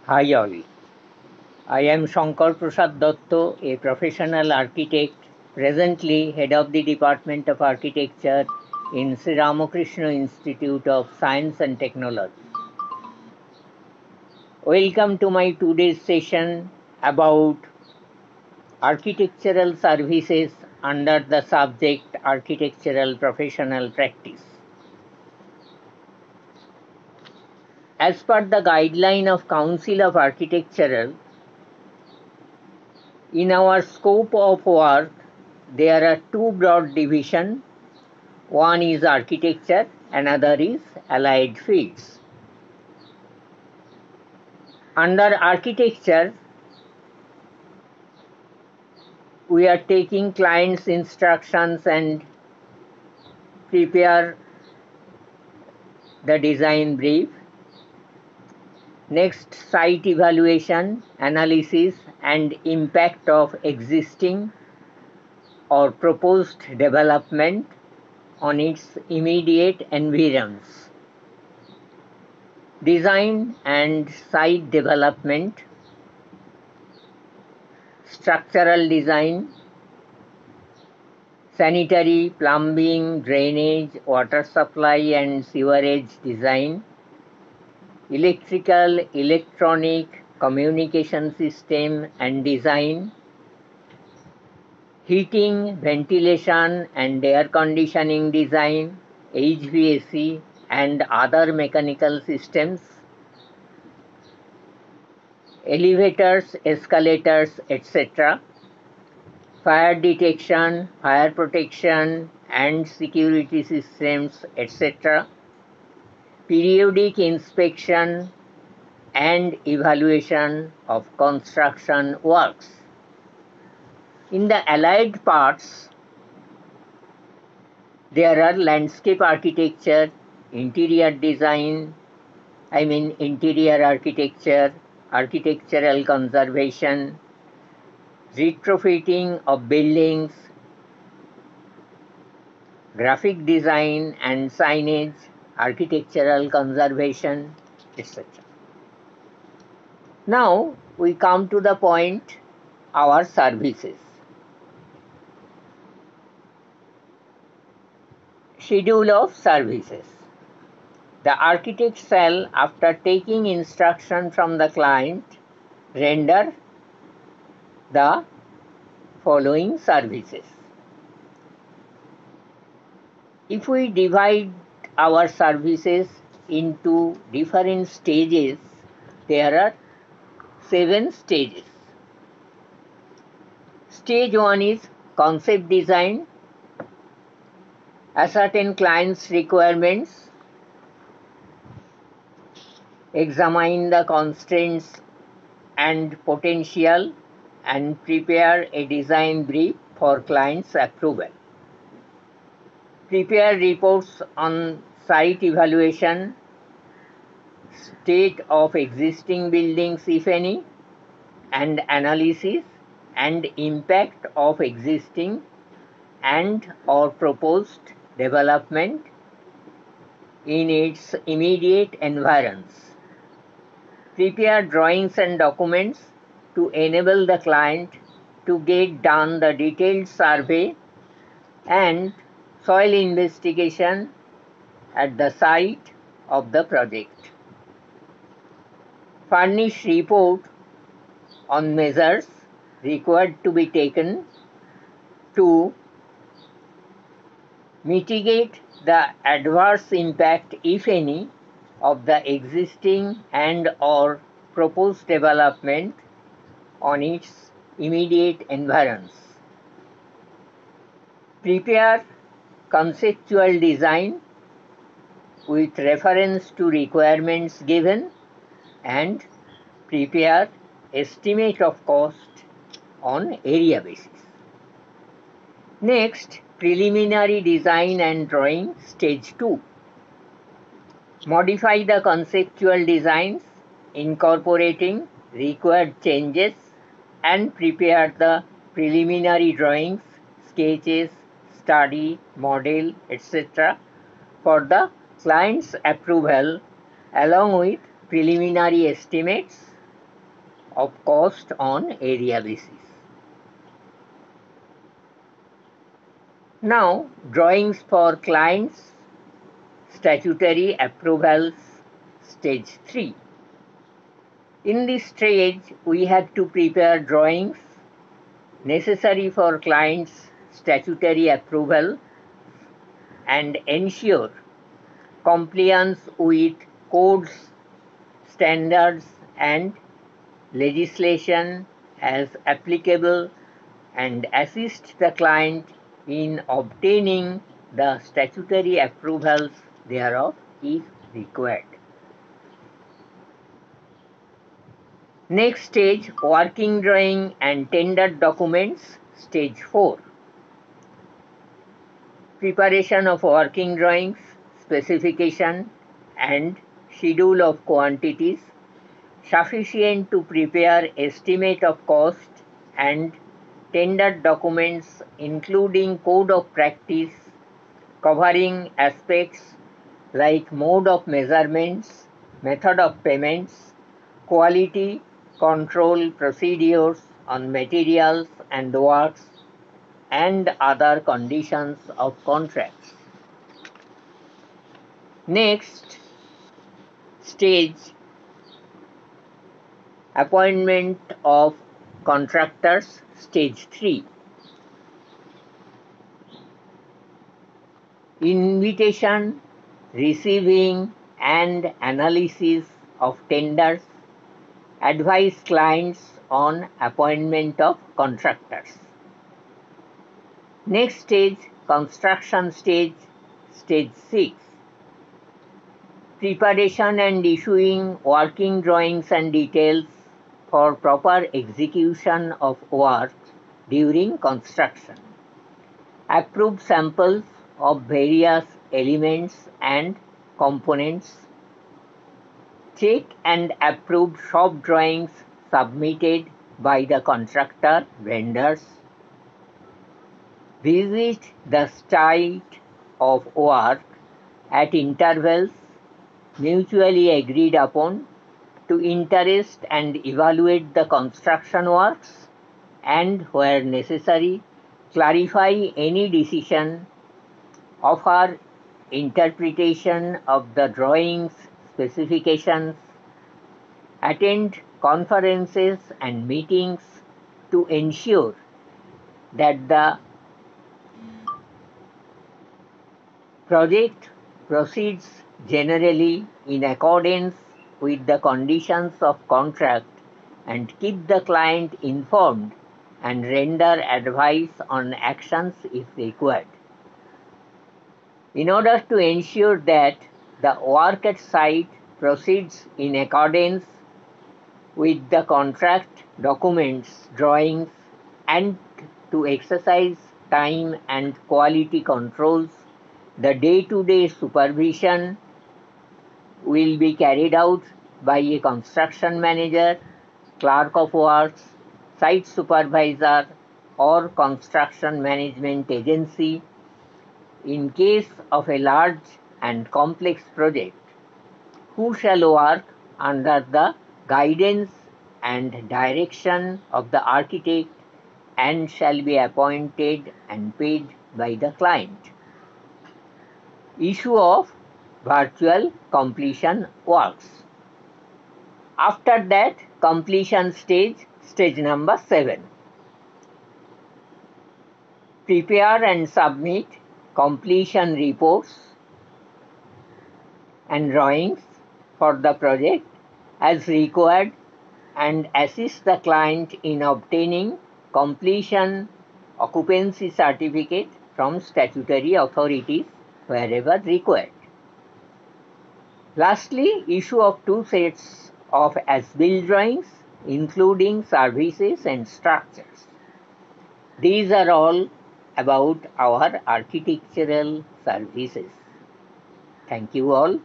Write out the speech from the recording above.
Hi all. I am Shankar Prasad Dotto, a professional architect, presently head of the Department of Architecture in Sri Ramakrishna Institute of Science and Technology. Welcome to my today's session about architectural services under the subject Architectural Professional Practice. As per the guideline of Council of Architectural, in our scope of work, there are two broad divisions. One is architecture, another is allied fields. Under architecture, we are taking clients' instructions and prepare the design brief. Next, site evaluation, analysis, and impact of existing or proposed development on its immediate environs. Design and site development, structural design, sanitary, plumbing, drainage, water supply and sewerage design, electrical, electronic, communication system and design, heating, ventilation and air conditioning design, HVAC and other mechanical systems, elevators, escalators, etc., fire detection, fire protection and security systems, etc., periodic inspection and evaluation of construction works. In the allied parts, there are landscape architecture, interior design, interior architecture, architectural conservation, retrofitting of buildings, graphic design and signage, architectural conservation, etc. Now we come to the point, our services. Schedule of services. The architect shall, after taking instruction from the client, render the following services. If we divide our services into different stages, there are 7 stages. Stage 1 is concept design, ascertain client's requirements, examine the constraints and potential, and prepare a design brief for client's approval. Prepare reports on site evaluation, state of existing buildings if any, and analysis and impact of existing and or proposed development in its immediate environs. Prepare drawings and documents to enable the client to get done the detailed survey and soil investigation at the site of the project. Furnish report on measures required to be taken to mitigate the adverse impact, if any, of the existing and or proposed development on its immediate environs. Prepare conceptual design with reference to requirements given and prepare estimate of cost on area basis. Next, preliminary design and drawing, stage 2. Modify the conceptual designs, incorporating required changes, and prepare the preliminary drawings, sketches, study, model, etc. for the client's approval, along with preliminary estimates of cost on area basis. Now, drawings for clients, statutory approvals, stage 3. In this stage, we have to prepare drawings necessary for clients' statutory approval and ensure compliance with codes, standards, and legislation as applicable, and assist the client in obtaining the statutory approvals thereof if required. Next stage, working drawing and tender documents, stage 4. Preparation of working drawings, specification and schedule of quantities sufficient to prepare estimate of cost, and tender documents including code of practice covering aspects like mode of measurements, method of payments, quality control procedures on materials and works, and other conditions of contracts. Next stage, appointment of contractors, stage 3. Invitation, receiving and analysis of tenders, advise clients on appointment of contractors. Next stage, construction stage, stage 6. Preparation and issuing working drawings and details for proper execution of work during construction. Approve samples of various elements and components. Check and approve shop drawings submitted by the contractor vendors. Visit the site of work at intervals mutually agreed upon to interest and evaluate the construction works, and where necessary, clarify any decision, offer interpretation of the drawings, specifications, attend conferences and meetings to ensure that the project proceeds generally in accordance with the conditions of contract, and keep the client informed and render advice on actions if required. In order to ensure that the work at site proceeds in accordance with the contract documents, drawings, and to exercise time and quality controls, the day-to-day supervision will be carried out by a construction manager, clerk of works, site supervisor, or construction management agency. In case of a large and complex project, who shall work under the guidance and direction of the architect and shall be appointed and paid by the client. Issue of virtual completion works. After that, completion stage, stage number 7. Prepare and submit completion reports and drawings for the project as required, and assist the client in obtaining completion occupancy certificate from statutory authorities wherever required. Lastly, issue of 2 sets of as-built drawings including services and structures. These are all about our architectural services. Thank you all.